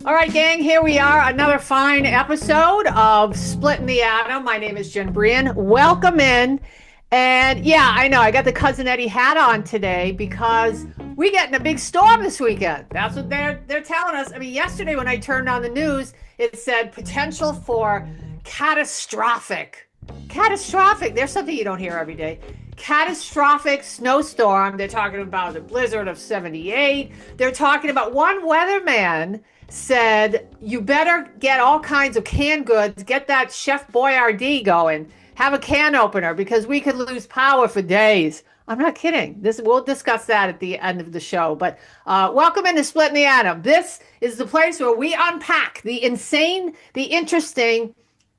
All right, gang, here we are. Another fine episode of Splitting the Atom. My name is Jen Brian. Welcome in. And yeah, I know I got the Cousin Eddie hat on today because we getting a big storm this weekend. That's what they're telling us. I mean, yesterday when I turned on the news, it said potential for catastrophic. Catastrophic. There's something you don't hear every day. Catastrophic snowstorm. They're talking about the blizzard of 78. They're talking about one weatherman said, you better get all kinds of canned goods, get that Chef Boyardee going, have a can opener because we could lose power for days. I'm not kidding. We'll discuss that at the end of the show. But welcome into Splitting the Atom. This is the place where we unpack the insane, the interesting,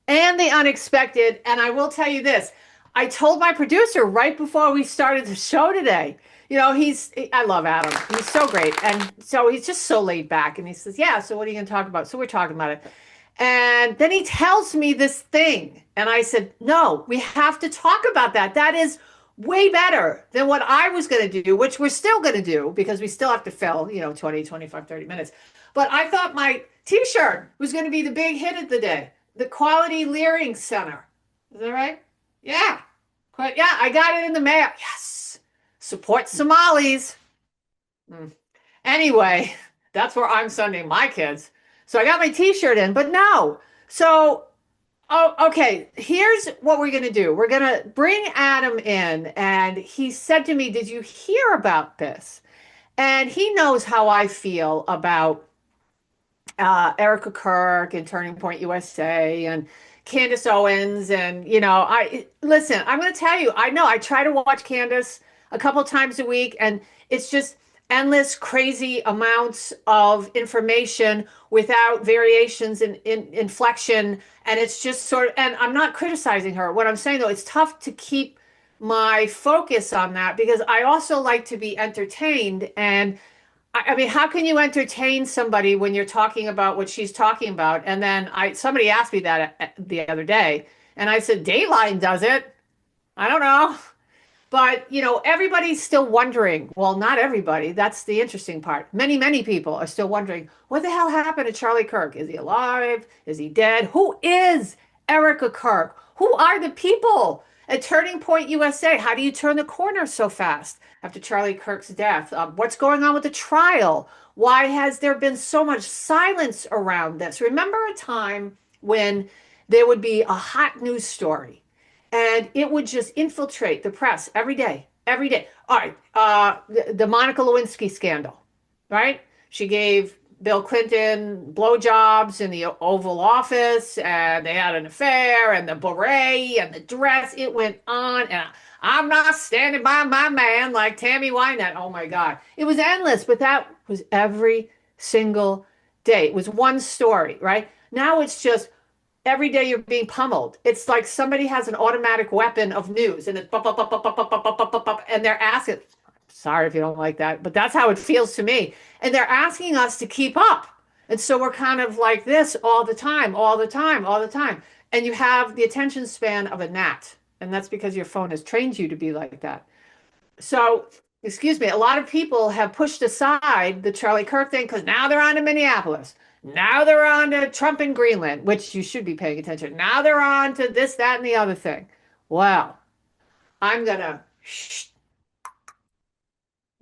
and the unexpected. And I will tell you this. I told my producer right before we started the show today, I love Adam. He's so great. And so he's just so laid back. And he says, yeah, so what are you going to talk about? So we're talking about it. And then he tells me this thing. And I said, no, we have to talk about that. That is way better than what I was going to do, which we're still going to do because we still have to fill, 20, 25, 30 minutes. But I thought my T-shirt was going to be the big hit of the day, the Quality Leering Center. Is that right? Yeah. But yeah, I got it in the mail. Yes. Support Somalis. Anyway, that's where I'm sending my kids. So I got my T-shirt in, but no. So, okay, here's what we're going to do. We're going to bring Adam in, and he said to me, did you hear about this? And he knows how I feel about ERIKA KIRK and Turning Point USA and Candace Owens. And, listen, I'm going to tell you, I know I try to watch Candace a couple times a week, and it's just endless, crazy amounts of information without variations in inflection. And it's just sort of, and I'm not criticizing her. What I'm saying, though, it's tough to keep my focus on that because I also like to be entertained. And I mean, how can you entertain somebody when you're talking about what she's talking about? And then somebody asked me that the other day, and I said, Dateline does it. I don't know. But, everybody's still wondering. Well, not everybody. That's the interesting part. Many, many people are still wondering, what the hell happened to Charlie Kirk? Is he alive? Is he dead? Who is ERIKA KIRK? Who are the people at Turning Point USA? How do you turn the corner so fast after Charlie Kirk's death? What's going on with the trial? Why has there been so much silence around this? Remember a time when there would be a hot news story and it would just infiltrate the press every day, every day. All right, the Monica Lewinsky scandal, right? She gave Bill Clinton blowjobs in the Oval Office, and they had an affair, and the beret and the dress. It went on, and I'm not standing by my man like Tammy Wynette. Oh my God, it was endless, but that was every single day. It was one story, right? Now it's just every day you're being pummeled. It's like somebody has an automatic weapon of news, and it's and they're asking. Sorry if you don't like that, but that's how it feels to me. And they're asking us to keep up. And so we're kind of like this all the time, all the time, all the time. And you have the attention span of a gnat. And that's because your phone has trained you to be like that. So, excuse me, a lot of people have pushed aside the Charlie Kirk thing because now they're on to Minneapolis. Now they're on to Trump in Greenland, which you should be paying attention. Now they're on to this, that, and the other thing. Well, I'm going to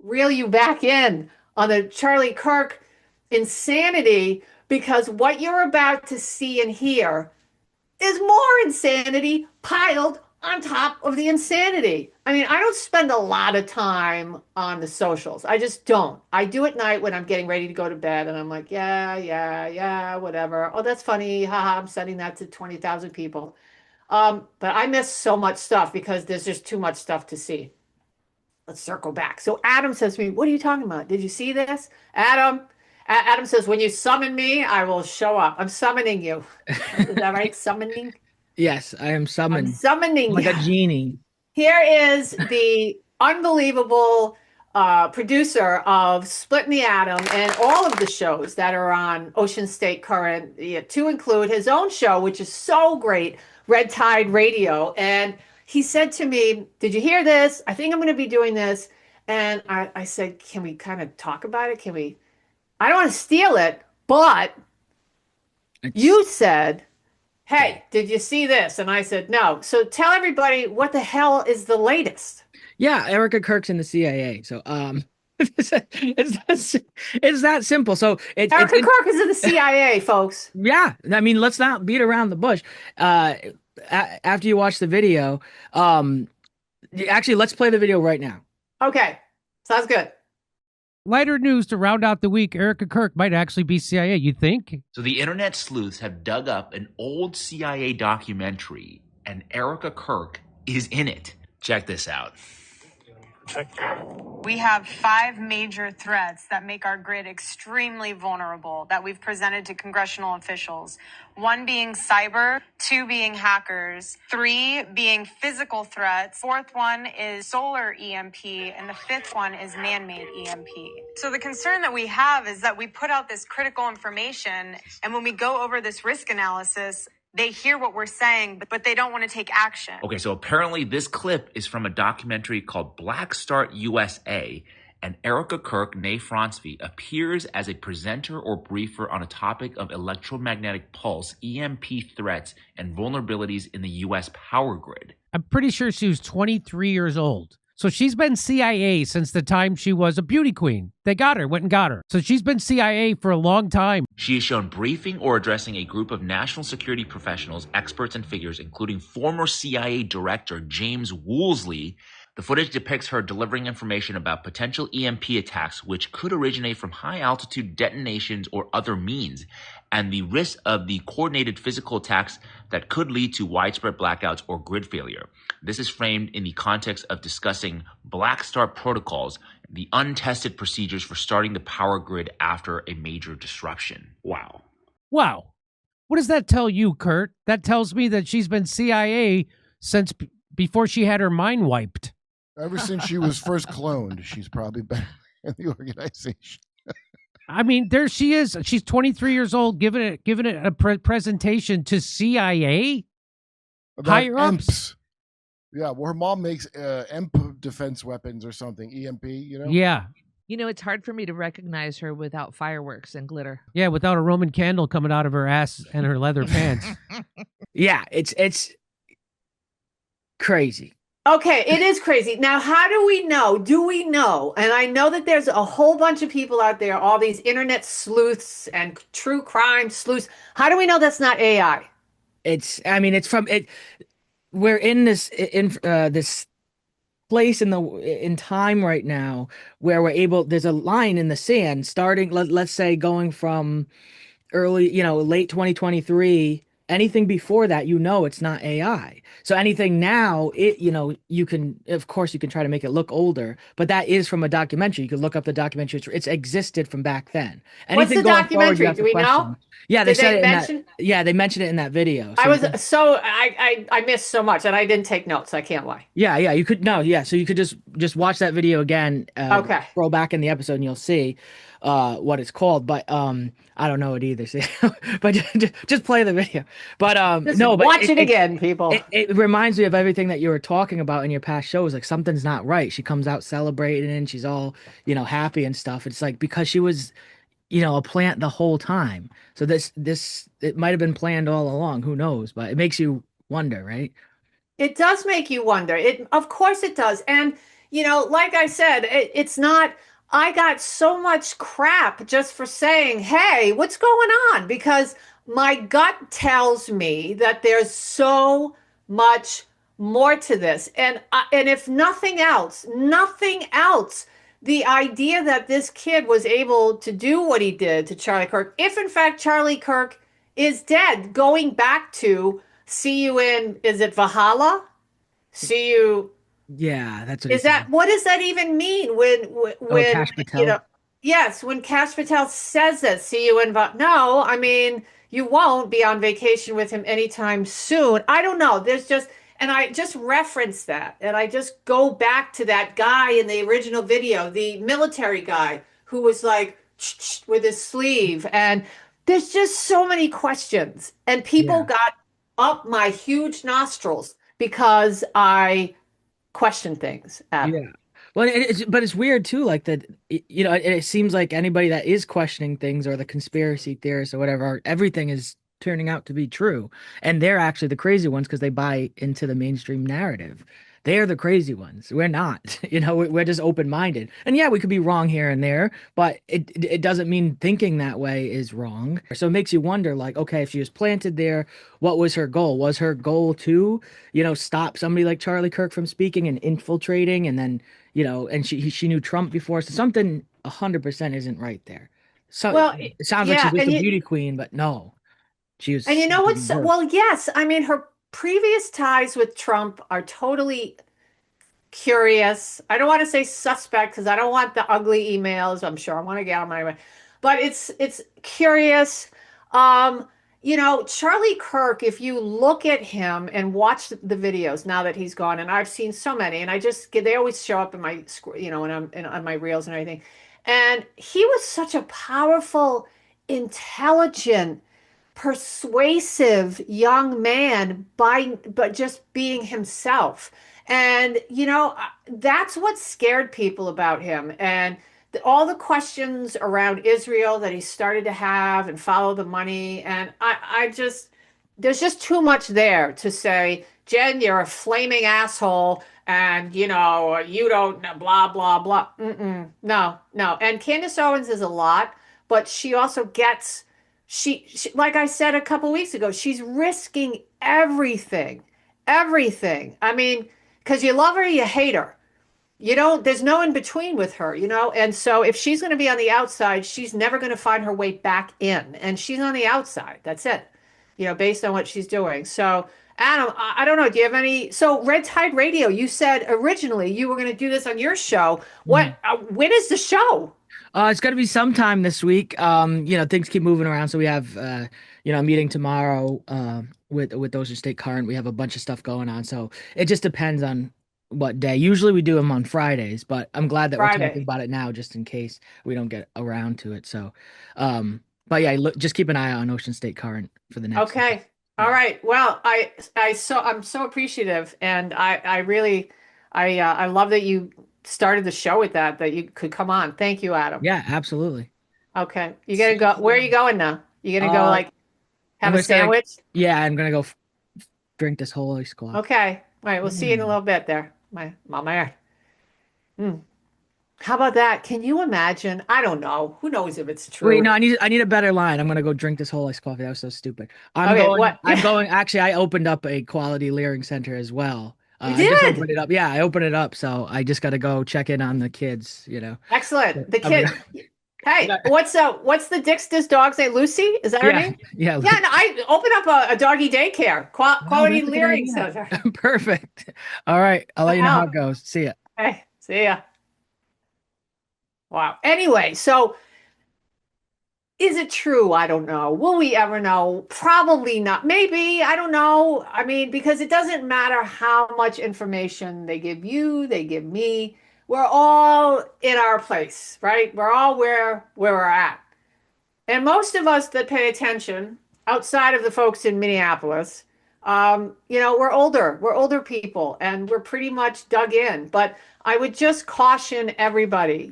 reel you back in on the Charlie Kirk insanity because what you're about to see and hear is more insanity piled on top of the insanity. I mean, I don't spend a lot of time on the socials. I just don't. I do at night when I'm getting ready to go to bed and I'm like, yeah, whatever. Oh, that's funny. Haha, I'm sending that to 20,000 people. But I miss so much stuff because there's just too much stuff to see. Let's circle back. So Adam says to me, what are you talking about? Did you see this? Adam says, when you summon me, I will show up. I'm summoning you. Is that right? Summoning? Yes, I am I'm summoned summoning like you. a genie. Here is the unbelievable producer of Splitting the Atom and all of the shows that are on Ocean State Current, to include his own show, which is so great, Red Tide Radio. And he said to me, did you hear this? I think I'm going to be doing this. And I said, can we kind of talk about it? I don't want to steal it, but It's You said, "Hey, did you see this?" And I said, "No." So tell everybody what the hell is the latest. yeah, Erica Kirk's in the CIA. So it's that simple. So it's Erica Kirk is in the CIA, folks. yeah. I mean, let's not beat around the bush. Uh, After you watch the video, um, actually, let's play the video right now. Okay, sounds good. Lighter news to round out the week. Erika Kirk might actually be CIA, you think? So the internet sleuths have dug up an old CIA documentary, and Erika Kirk is in it. Check this out. We have 5 major threats that make our grid extremely vulnerable that we've presented to congressional officials. 1 being cyber, 2 being hackers, 3 being physical threats, 4th one is solar EMP, and the 5th one is man-made EMP. So the concern that we have is that we put out this critical information, and when we go over this risk analysis, they hear what we're saying, but they don't want to take action. Okay, so apparently this clip is from a documentary called Black Start USA, and Erika Kirk, née Francevy, appears as a presenter or briefer on a topic of electromagnetic pulse, EMP threats, and vulnerabilities in the U.S. power grid. I'm pretty sure she was 23 years old. So she's been CIA since the time she was a beauty queen. They got her, went and got her. So she's been CIA for a long time. She is shown briefing or addressing a group of national security professionals, experts, and figures, including former CIA Director James Woolsey. The footage depicts her delivering information about potential EMP attacks, which could originate from high-altitude detonations or other means, and the risk of the coordinated physical attacks that could lead to widespread blackouts or grid failure. This is framed in the context of discussing Black Start protocols, the untested procedures for starting the power grid after a major disruption. Wow. Wow. What does that tell you, Kurt? That tells me that she's been CIA since before she had her mind wiped. Ever since she was first cloned, she's probably been in the organization. I mean, there she is. She's 23 years old, giving it a presentation to CIA About higher ups. EMPs. Yeah, well, her mom makes EMP defense weapons or something. EMP, you know? Yeah, You know, it's hard for me to recognize her without fireworks and glitter. yeah, without a Roman candle coming out of her ass and her leather pants. Yeah, it's crazy. Okay, it is crazy. Now, how do we know? Do we know? And I know that there's a whole bunch of people out there, all these internet sleuths and true crime sleuths. How do we know that's not AI? I mean, it's from it. We're in this place in time right now where we're able. There's a line in the sand starting. Let's say going from early, late 2023. Anything before that, it's not AI. So anything now, you can, of course, you can try to make it look older, but that is from a documentary. You can look up the documentary. It's existed from back then. What's the going forward, documentary? you have Do to we question. know? Yeah, they Did said they it mention? they mentioned it in that video. I So was you can- so I missed so much, and I didn't take notes. I can't lie. you could no, yeah. So you could just watch that video again. Okay. Scroll back in the episode and you'll see what it's called. But I don't know it either. So, but just play the video. But Just no, but watch it again, people. It reminds me of everything that you were talking about in your past shows. Like something's not right. She comes out celebrating and she's all, happy and stuff. It's like because she was, a plant the whole time. So it might have been planned all along. Who knows? But it makes you wonder, right? It does make you wonder. Of course it does. And, like I said, it's not, I got so much crap just for saying, hey, what's going on? Because my gut tells me that there's so much more to this. And if nothing else, the idea that this kid was able to do what he did to Charlie Kirk, if in fact Charlie Kirk is dead, going back to see you in, is it Valhalla? See you. Yeah, that's what Is that, what does that even mean when Cash Patel. Yes, when Cash Patel says that, see you in no, I mean, you won't be on vacation with him anytime soon. I don't know. And I just reference that, and I just go back to that guy in the original video, the military guy who was like with his sleeve, and there's just so many questions, and people got up my huge nostrils because I question things. Yeah. Well, but it's weird too, like that, it seems like anybody that is questioning things or the conspiracy theorists or whatever, everything is turning out to be true. And they're actually the crazy ones because they buy into the mainstream narrative. They're the crazy ones. We're not. We're just open-minded. And yeah, we could be wrong here and there, but it doesn't mean thinking that way is wrong. So it makes you wonder, like, okay, if she was planted there, what was her goal? Was her goal to, stop somebody like Charlie Kirk from speaking and infiltrating, and then, and she knew Trump before, so something 100% isn't right there. So Well, it sounds like she's yeah, just a beauty queen, but no, she was and you know something what's worse. well, yes, I mean her previous ties with Trump are totally curious. I don't want to say suspect because I don't want the ugly emails. I'm sure I want to get on my way, but it's curious. Um, Charlie Kirk, if you look at him and watch the videos now that he's gone, and I've seen so many, and they always show up in my, when I'm on my reels and everything. And he was such a powerful, intelligent, persuasive young man but just being himself. And that's what scared people about him. And all the questions around Israel that he started to have and follow the money. And I just, there's just too much there to say, Jen, you're a flaming asshole and you don't blah blah blah. No, no. And Candace Owens is a lot, but she also gets, she like I said a couple weeks ago, she's risking everything, everything. I mean, because you love her, you hate her. There's no in between with her, And so if she's going to be on the outside, she's never going to find her way back in. And she's on the outside. That's it, based on what she's doing. So, Adam, I don't know. Do you have any? So, Red Tide Radio, you said originally you were going to do this on your show. When is the show? It's going to be sometime this week. Things keep moving around, so we have a meeting tomorrow with Ocean State Current. We have a bunch of stuff going on, so it just depends on what day. Usually we do them on Fridays, but I'm glad that we're talking about it now, just in case we don't get around to it. So, but yeah, just keep an eye on Ocean State Current for the next. Okay. All right. Well, I'm so appreciative, and I really, I love that you started the show with that you could come on. Thank you, Adam. Yeah, absolutely. Okay. You gonna go? Where are you going now? You gonna go like have a sandwich? I'm gonna go drink this whole ice coffee. Okay. All right. We'll see you in a little bit there. My mama. How about that? Can you imagine? I don't know. Who knows if it's true? Wait, no, I need a better line. I'm gonna go drink this whole iced coffee. That was so stupid. What? I'm going. Actually, I opened up a quality Leering Center as well. You did? I just opened it up. Yeah, I opened it up. So I just got to go check in on the kids. Excellent. The kids. Hey, what's the Dix's dog's name? Lucy? Is that her name? Yeah. Yeah. And I opened up a doggy daycare, quality Leering Center. Perfect. All right, I'll let you know how it goes. See ya. Hey, see ya. Wow. Anyway, so is it true? I don't know. Will we ever know? Probably not. Maybe. I don't know. I mean, because it doesn't matter how much information they give you, they give me. We're all in our place, right? We're all where we're at. And most of us that pay attention, outside of the folks in Minneapolis, we're older. We're older people, and we're pretty much dug in. But I would just caution everybody,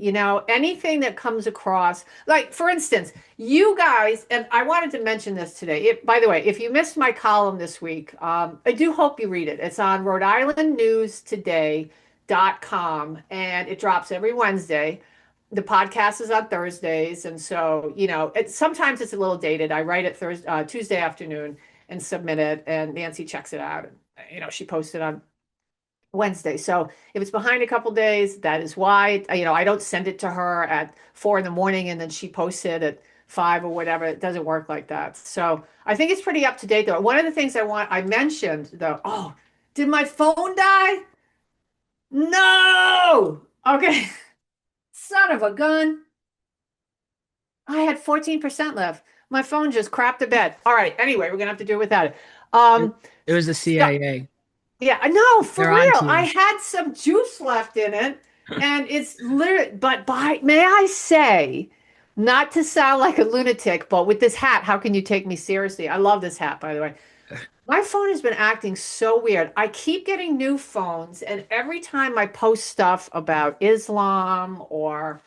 anything that comes across, like, for instance, you guys, and I wanted to mention this today. By the way, if you missed my column this week, I do hope you read it. It's on Rhode Island News Today.com, and it drops every Wednesday. The podcast is on Thursdays. And so, sometimes it's a little dated. I write it Tuesday afternoon and submit it, and Nancy checks it out. And, she posted on Wednesday. So if it's behind a couple days, that is why. I don't send it to her at 4 a.m. and then she posts it at 5 or whatever. It doesn't work like that. So I think it's pretty up to date, though. One of the things I mentioned, though, did my phone die? No. Okay. Son of a gun. I had 14% left. My phone just crapped to bed. All right. Anyway, we're gonna have to do it without it. It was the CIA. Yeah, no, for real. I had some juice left in it, and it's literally. But may I say, not to sound like a lunatic, but with this hat, how can you take me seriously? I love this hat, by the way. My phone has been acting so weird. I keep getting new phones, and every time I post stuff about Islam or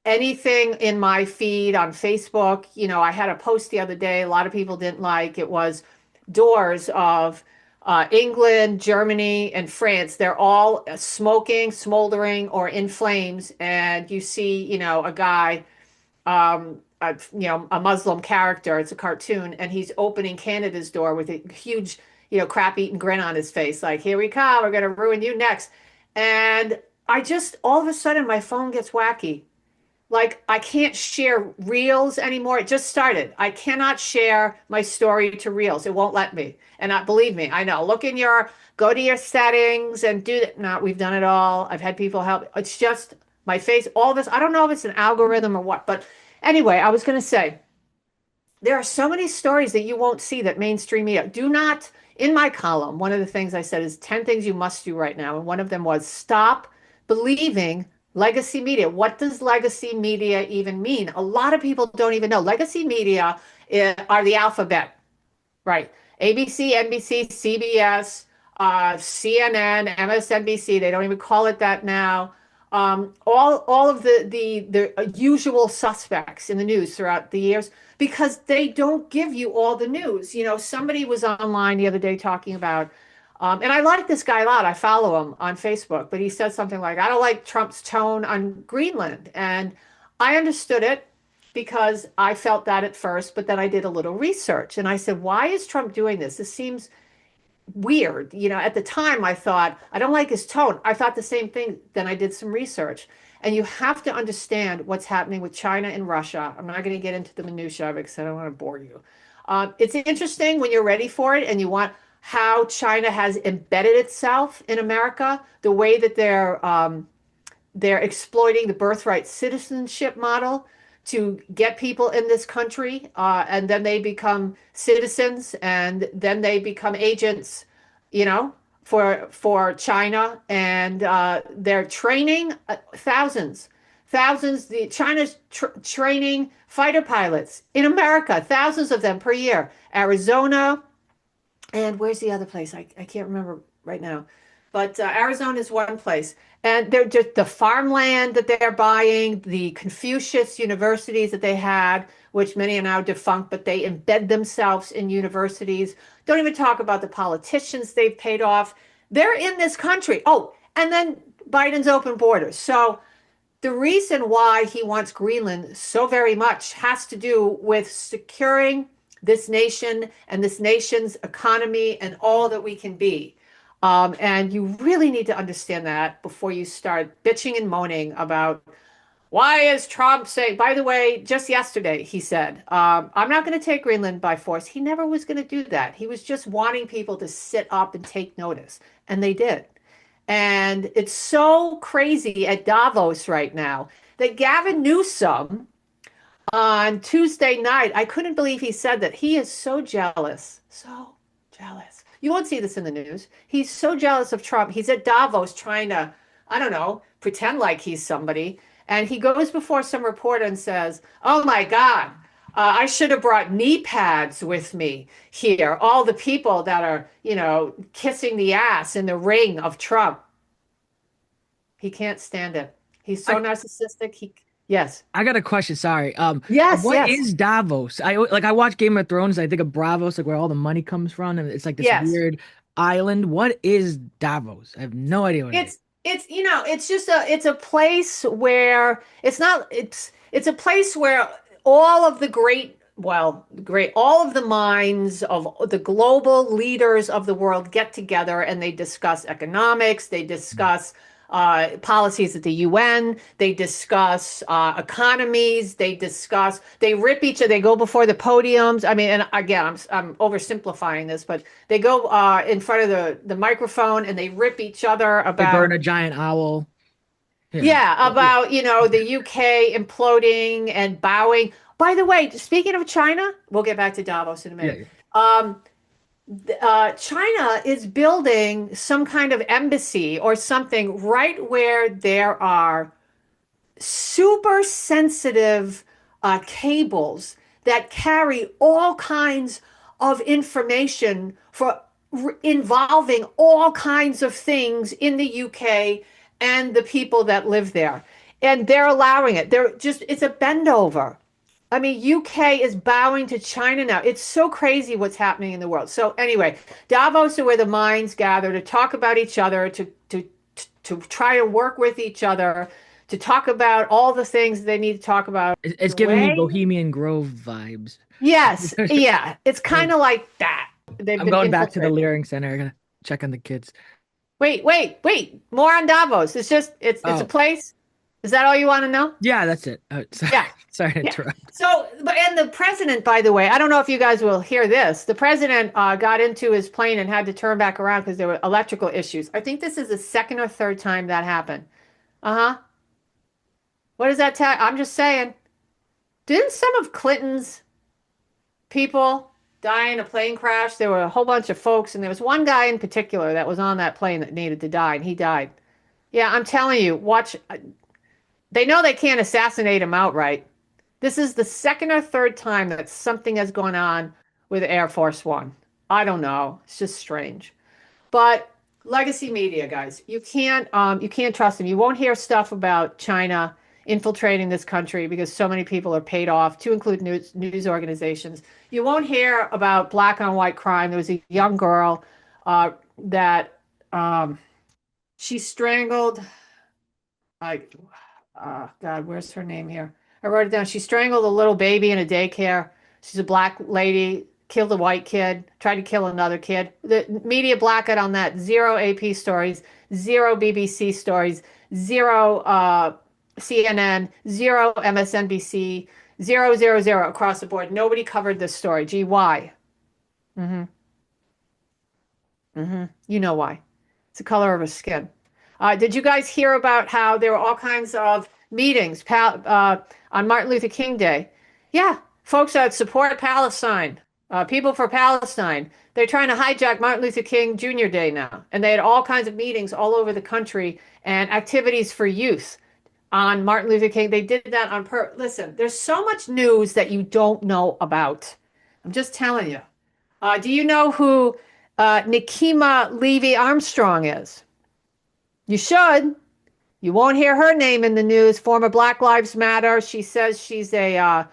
anything in my feed on Facebook. I had a post the other day, a lot of people didn't like. It was doors of England, Germany, and France. They're all smoking, smoldering, or in flames. And you see, a guy, a Muslim character, it's a cartoon, and he's opening Canada's door with a huge, crap-eating grin on his face. Like, here we come, we're going to ruin you next. And all of a sudden, my phone gets wacky. Like, I can't share reels anymore. It just started. I cannot share my story to reels. It won't let me. And believe me, I know. Go to your settings and do that. No, we've done it all. I've had people help. It's just my face, all this. I don't know if it's an algorithm or what. But anyway, I was going to say, there are so many stories that you won't see that mainstream media do not. In my column, one of the things I said is 10 things you must do right now. And one of them was stop believing legacy media. What does legacy media even mean? A lot of people don't even know. Legacy media are the alphabet, right? ABC, NBC, CBS, CNN, MSNBC. They don't even call it that now. All of the usual suspects in the news throughout the years, because they don't give you all the news. Somebody was online the other day talking about, and I like this guy a lot. I follow him on Facebook, but he said something like, I don't like Trump's tone on Greenland. And I understood it because I felt that at first, but then I did a little research and I said, why is Trump doing this? This seems weird. At the time I thought, I don't like his tone. I thought the same thing. Then I did some research. And you have to understand what's happening with China and Russia. I'm not going to get into the minutiae because I don't want to bore you. It's interesting when you're ready for it and you want how China has embedded itself in America, the way that they're exploiting the birthright citizenship model to get people in this country, and then they become citizens, and then they become agents, for China, and they're training thousands. China's training fighter pilots in America, thousands of them per year. Arizona, and where's the other place? I can't remember right now. But Arizona is one place. And they're just the farmland that they're buying, the Confucius universities that they had, which many are now defunct, but they embed themselves in universities. Don't even talk about the politicians they've paid off. They're in this country. Oh, and then Biden's open borders. So the reason why he wants Greenland so very much has to do with securing this nation and this nation's economy and all that we can be. And you really need to understand that before you start bitching and moaning about why is Trump saying, by the way, just yesterday, he said, I'm not going to take Greenland by force. He never was going to do that. He was just wanting people to sit up and take notice. And they did. And it's so crazy at Davos right now that Gavin Newsom on Tuesday night, I couldn't believe he said that. He is so jealous. So jealous. You won't see this in the news. He's so jealous of Trump. He's at Davos trying to, I don't know, pretend like he's somebody. And he goes before some reporter and says, oh my God, I should have brought knee pads with me here. All the people that are, kissing the ass in the ring of Trump. He can't stand it. He's so narcissistic. Yes. I got a question. Sorry. Yes. What is Davos? I watch Game of Thrones. I think of Bravos, like where all the money comes from, and it's like this weird island. What is Davos? I have no idea what it is. It's a place where it's a place where all of the all of the minds of the global leaders of the world get together and they discuss economics. They discuss policies at the UN. They discuss economies. They rip each other. They go before the podiums. I mean, and again, I'm oversimplifying this, but they go in front of the microphone and they rip each other about. They burn a giant owl. About the UK imploding and bowing. By the way, speaking of China, we'll get back to Davos in a minute. China is building some kind of embassy or something right where there are super sensitive cables that carry all kinds of information involving all kinds of things in the UK and the people that live there. and they're allowing it. It's a bend over. I mean, UK is bowing to China now. It's so crazy what's happening in the world. So anyway, Davos are where the minds gather to talk about each other, to try to work with each other, to talk about all the things they need to talk about. It's giving me Bohemian Grove vibes. Yes, yeah, it's kind of like that. I'm going back to the Leering Center. I'm gonna check on the kids. Wait. More on Davos. It's a place. Is that all you want to know? Yeah, that's it. Sorry, yeah. Sorry to interrupt. So, and the president, by the way, I don't know if you guys will hear this. The president got into his plane and had to turn back around because there were electrical issues. I think this is the second or third time that happened. What does that tell? I'm just saying. Didn't some of Clinton's people die in a plane crash? There were a whole bunch of folks, and there was one guy in particular that was on that plane that needed to die, and he died. Yeah, I'm telling you, watch. They know they can't assassinate him outright. This is the second or third time that something has gone on with Air Force One. I don't know. It's just strange. But legacy media, guys, you can't trust them. You won't hear stuff about China infiltrating this country because so many people are paid off, to include news organizations. You won't hear about black on white crime. There was a young girl that she strangled. God, where's her name here? I wrote it down. She strangled a little baby in a daycare. She's a black lady, killed a white kid, tried to kill another kid. The media blackout on that. 0 AP stories, 0 BBC stories, 0 CNN, 0 MSNBC, 0 across the board. Nobody covered this story. Gee, why? You know why. It's the color of her skin. Did you guys hear about how there were all kinds of meetings on Martin Luther King Day? Yeah, folks that support Palestine, people for Palestine, they're trying to hijack Martin Luther King Jr. Day now. And they had all kinds of meetings all over the country and activities for youth on Martin Luther King. They did that on purpose. Listen, there's so much news that you don't know about. I'm just telling you. Do you know who Nikema Levy Armstrong is? You should. You won't hear her name in the news. Former Black Lives Matter. She says she's a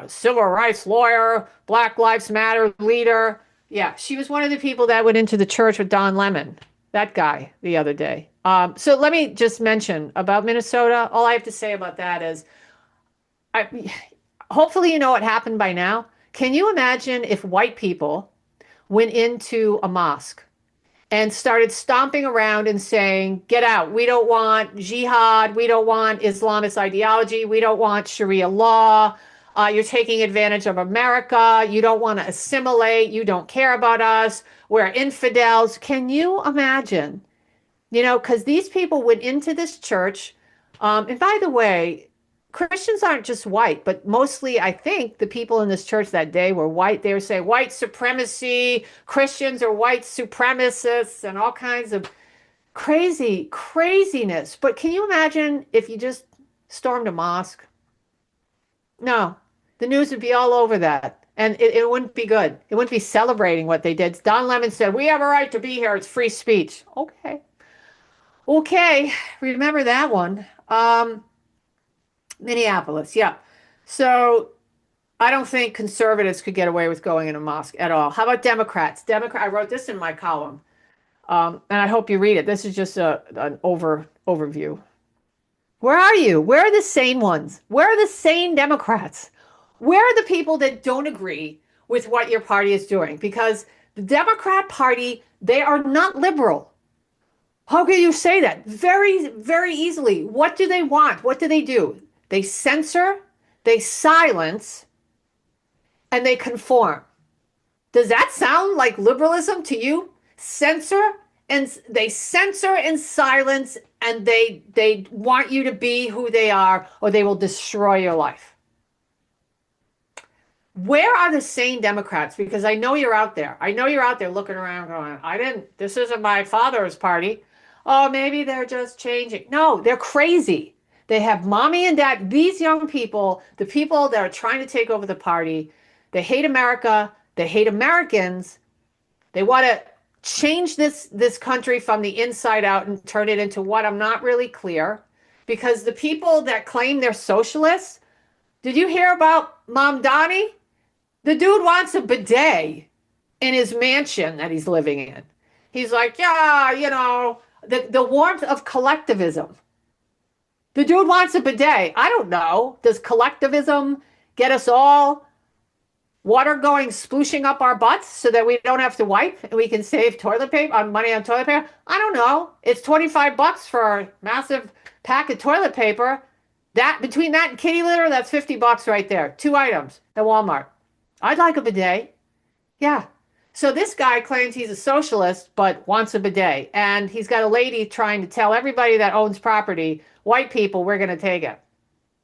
civil rights lawyer, Black Lives Matter leader. Yeah, she was one of the people that went into the church with Don Lemon, that guy, the other day. So let me just mention about Minnesota. All I have to say about that is, hopefully you know what happened by now. Can you imagine if white people went into a mosque and started stomping around and saying, get out. We don't want jihad. We don't want Islamist ideology. We don't want Sharia law. You're taking advantage of America. You don't want to assimilate. You don't care about us. We're infidels. Can you imagine? You know, because these people went into this church. And by the way, Christians aren't just white, but mostly I think the people in this church that day were white. They were saying white supremacy, Christians are white supremacists, and all kinds of craziness. But can you imagine if you just stormed a mosque? No, the news would be all over that. And it wouldn't be good. It wouldn't be celebrating what they did. Don Lemon said, we have a right to be here. It's free speech. Okay. Remember that one. Minneapolis, yeah. So I don't think conservatives could get away with going in a mosque at all. How about Democrats? I wrote this in my column, and I hope you read it. This is just an overview. Where are you? Where are the sane ones? Where are the sane Democrats? Where are the people that don't agree with what your party is doing? Because the Democrat Party, they are not liberal. How can you say that? Very, very easily. What do they want? What do? They censor, they silence, and they conform. Does that sound like liberalism to you? They censor and silence, and they want you to be who they are, or they will destroy your life. Where are the sane Democrats? Because I know you're out there. I know you're out there looking around going, this isn't my father's party. Oh, maybe they're just changing. No, they're crazy. They have mommy and dad. These young people, the people that are trying to take over the party, they hate America. They hate Americans. They want to change this country from the inside out and turn it into what? I'm not really clear. because the people that claim they're socialists, did you hear about Mom Donnie? The dude wants a bidet in his mansion that he's living in. He's like, yeah, the warmth of collectivism. The dude wants a bidet. I don't know. Does collectivism get us all water going splooshing up our butts so that we don't have to wipe and we can save toilet paper on money on toilet paper? I don't know. It's $25 for a massive pack of toilet paper. That between that and kitty litter, that's $50 right there. 2 items at Walmart. I'd like a bidet. Yeah. So this guy claims he's a socialist but wants a bidet. And he's got a lady trying to tell everybody that owns property, white people, we're going to take it.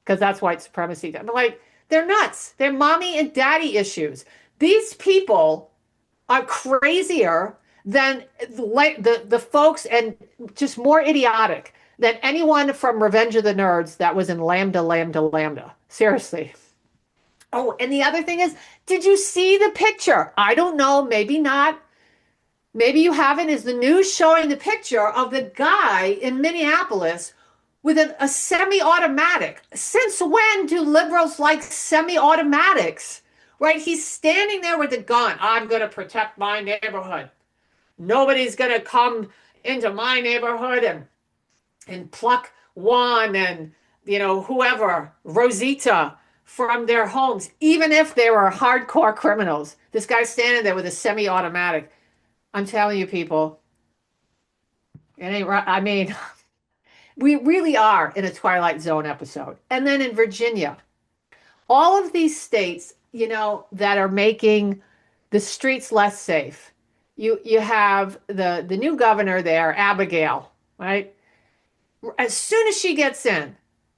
Because that's white supremacy. I'm like, they're nuts. They're mommy and daddy issues. These people are crazier than the folks and just more idiotic than anyone from Revenge of the Nerds that was in Lambda, Lambda, Lambda. Seriously. Oh, and the other thing is, did you see the picture? I don't know, maybe not. Maybe you haven't. Is the news showing the picture of the guy in Minneapolis with a semi-automatic? Since when do liberals like semi-automatics? Right? He's standing there with a gun. I'm going to protect my neighborhood. Nobody's going to come into my neighborhood and pluck Juan and, whoever, Rosita, from their homes, even if they were hardcore criminals. This guy's standing there with a semi-automatic. I'm telling you, people, it ain't right. I mean, we really are in a Twilight Zone episode. And then in Virginia, all of these states, that are making the streets less safe. You have the new governor there, Abigail, right? As soon as she gets in,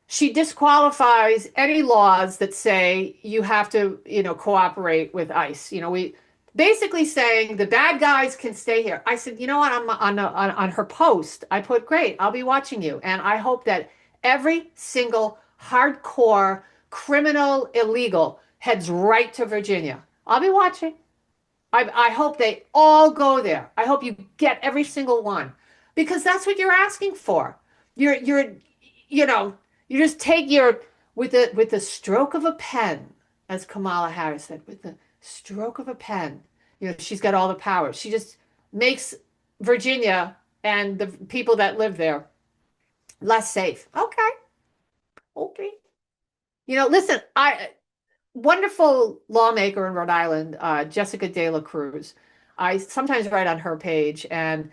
she disqualifies any laws that say you have to, cooperate with ICE. We basically saying the bad guys can stay here. I said, you know what? I'm on her post. I put, great, I'll be watching you. And I hope that every single hardcore criminal illegal heads right to Virginia. I'll be watching. I hope they all go there. I hope you get every single one, because that's what you're asking for. You just take with the stroke of a pen, as Kamala Harris said, with the stroke of a pen. She's got all the power. She just makes Virginia and the people that live there less safe. Okay. Listen, wonderful lawmaker in Rhode Island, Jessica De La Cruz. I sometimes write on her page, and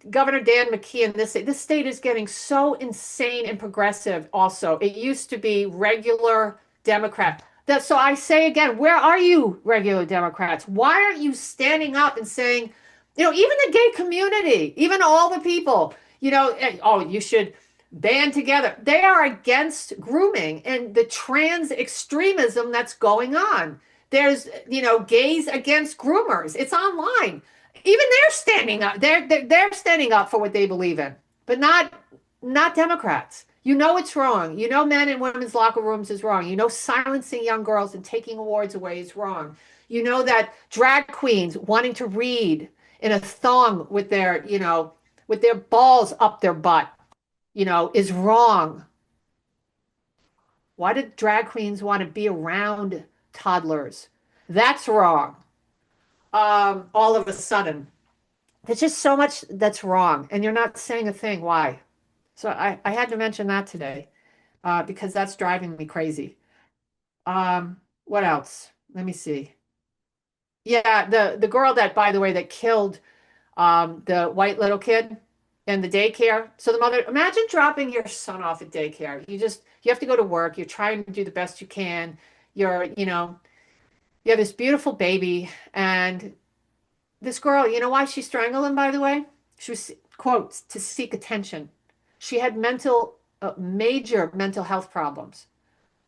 Governor Dan McKee, this state is getting so insane and progressive. Also, it used to be regular Democrat. So I say again, where are you, regular Democrats? Why aren't you standing up and saying, even the gay community, even all the people, you should band together. They are against grooming and the trans extremism that's going on. There's, gays against groomers. It's online. Even they're standing up. They're standing up for what they believe in, but not Democrats. It's wrong. Men in women's locker rooms is wrong. Silencing young girls and taking awards away is wrong. That drag queens wanting to read in a thong with their balls up their butt, is wrong. Why did drag queens want to be around toddlers? That's wrong. All of a sudden, there's just so much that's wrong, and you're not saying a thing. Why? So I had to mention that today, because that's driving me crazy. What else? Let me see. Yeah, the girl that, by the way, that killed the white little kid in the daycare. So the mother, imagine dropping your son off at daycare. You have to go to work. You're trying to do the best you can. You have this beautiful baby, and this girl, why she strangled him, by the way? She was, quote, to seek attention. She had major mental health problems.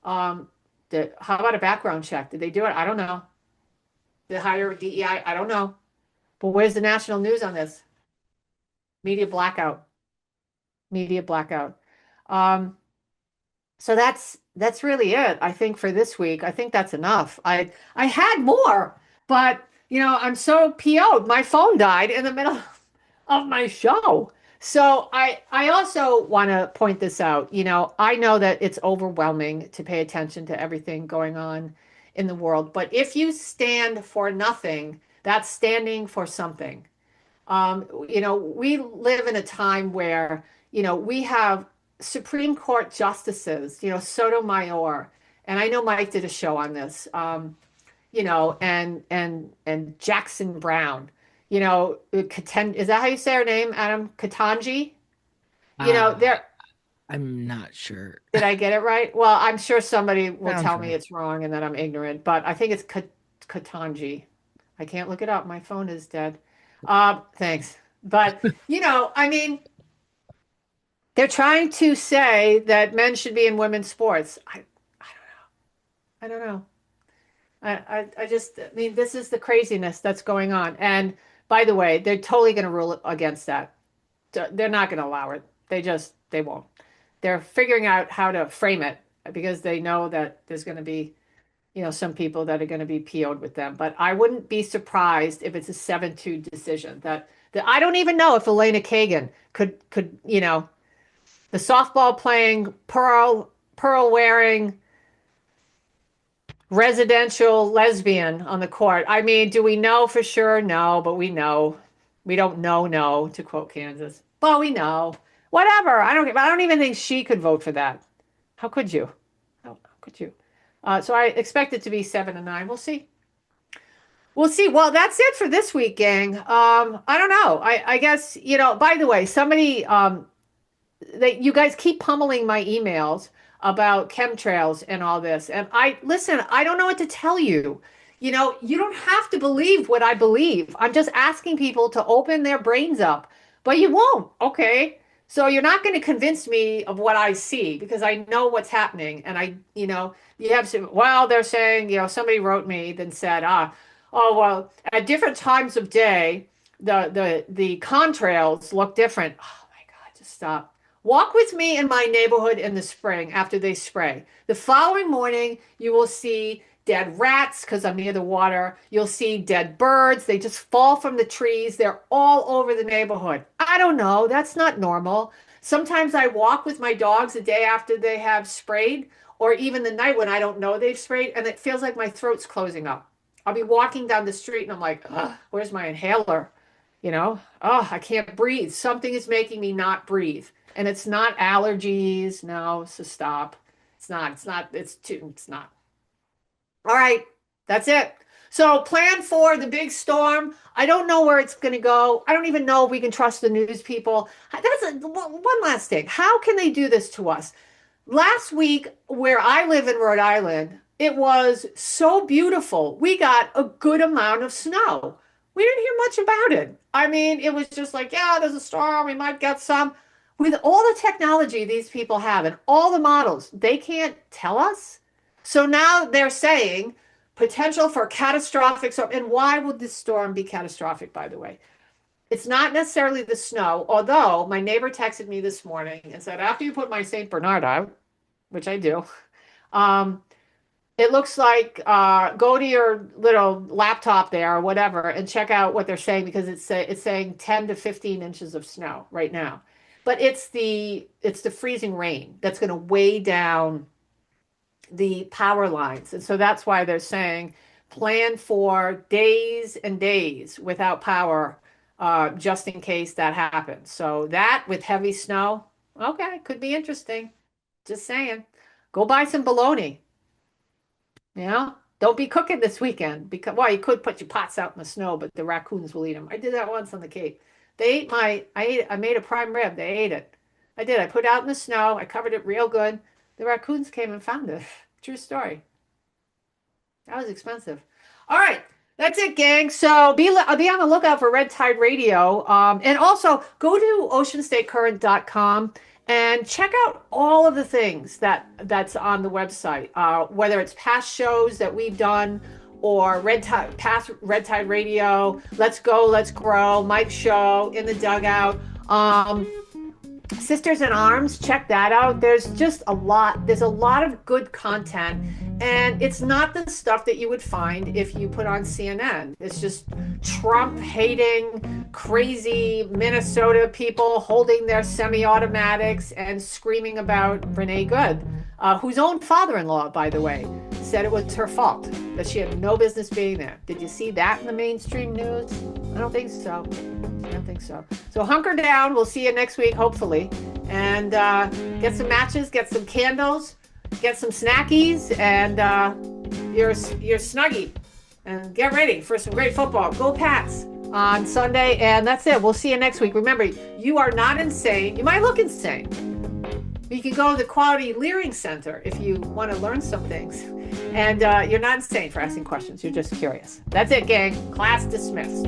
How about a background check? Did they do it? I don't know. Did they hire DEI? I don't know. But where's the national news on this? Media blackout. So that's really it, I think, for this week. I think that's enough. I had more, but I'm so PO'd. My phone died in the middle of my show. So I also want to point this out. I know that it's overwhelming to pay attention to everything going on in the world, but if you stand for nothing, that's standing for something. We live in a time where, we have Supreme Court justices, Sotomayor, and I know Mike did a show on this, and Jackson Brown, is that how you say her name, Adam? Katanji? There. I'm not sure. Did I get it right? Well, I'm sure somebody will Sounds tell me right. it's wrong and that I'm ignorant, but I think it's Katanji. I can't look it up. My phone is dead. Thanks. But, I mean, they're trying to say that men should be in women's sports. I don't know. I mean, this is the craziness that's going on. And by the way, they're totally going to rule against that. They're not going to allow it. They won't. They're figuring out how to frame it because they know that there's going to be, some people that are going to be PO'd with them. But I wouldn't be surprised if it's a 7-2 decision. That I don't even know if Elena Kagan could, the softball playing, pearl wearing, residential lesbian on the court. I mean, do we know for sure? No, but we know. We don't know, no, to quote Kansas. But we know. Whatever. I don't even think she could vote for that. How could you? How could you? So I expect it to be 7-9. We'll see. We'll see. Well, that's it for this week, gang. I don't know. I guess, by the way, somebody, you guys keep pummeling my emails about chemtrails and all this. And I don't know what to tell you. You don't have to believe what I believe. I'm just asking people to open their brains up, but you won't. Okay. So you're not going to convince me of what I see because I know what's happening. And you have some, well, they're saying, somebody wrote me then said, oh, well, at different times of day, the contrails look different. Oh my God, just stop. Walk with me in my neighborhood in the spring after they spray. The following morning, you will see dead rats because I'm near the water. You'll see dead birds. They just fall from the trees. They're all over the neighborhood. I don't know. That's not normal. Sometimes I walk with my dogs the day after they have sprayed, or even the night when I don't know they've sprayed, and it feels like my throat's closing up. I'll be walking down the street and I'm like, where's my inhaler? I can't breathe. Something is making me not breathe. And it's not allergies. No, so stop. It's not. All right. That's it. So plan for the big storm. I don't know where it's going to go. I don't even know if we can trust the news people. One last thing. How can they do this to us? Last week, where I live in Rhode Island, it was so beautiful. We got a good amount of snow. We didn't hear much about it. I mean, it was just like, yeah, there's a storm. We might get some. With all the technology these people have and all the models, they can't tell us. So now they're saying potential for catastrophic storm. And why would this storm be catastrophic, by the way? It's not necessarily the snow, although my neighbor texted me this morning and said, after you put my St. Bernard out, which I do, it looks like go to your little laptop there or whatever and check out what they're saying because it's saying 10 to 15 inches of snow right now. But it's the freezing rain that's going to weigh down the power lines. And so that's why they're saying plan for days and days without power just in case that happens. So that with heavy snow, okay, could be interesting. Just saying. Go buy some bologna. Don't be cooking this weekend because, well, you could put your pots out in the snow, but the raccoons will eat them. I did that once on the Cape. They ate I made a prime rib. They ate it. I did. I put it out in the snow. I covered it real good. The raccoons came and found it. True story. That was expensive. All right. That's it, gang. So be on the lookout for Red Tide Radio. And also go to oceanstatecurrent.com and check out all of the things that's on the website, whether it's past shows that we've done or past Red Tide Radio, Let's Go, Let's Grow, Mike's show, In the Dugout. Sisters in Arms, check that out. There's a lot of good content, and it's not the stuff that you would find if you put on CNN. It's just Trump hating, crazy Minnesota people holding their semi-automatics and screaming about Renee Good, whose own father-in-law, by the way, said it was her fault, that she had no business being there. Did you see that in the mainstream news? I don't think so. So hunker down. We'll see you next week, hopefully. And get some matches, get some candles, get some snackies, and your Snuggie. And get ready for some great football. Go Pats on Sunday. And that's it. We'll see you next week. Remember, you are not insane. You might look insane. But you can go to the Quality Leering Center if you want to learn some things. And you're not insane for asking questions. You're just curious. That's it, gang. Class dismissed.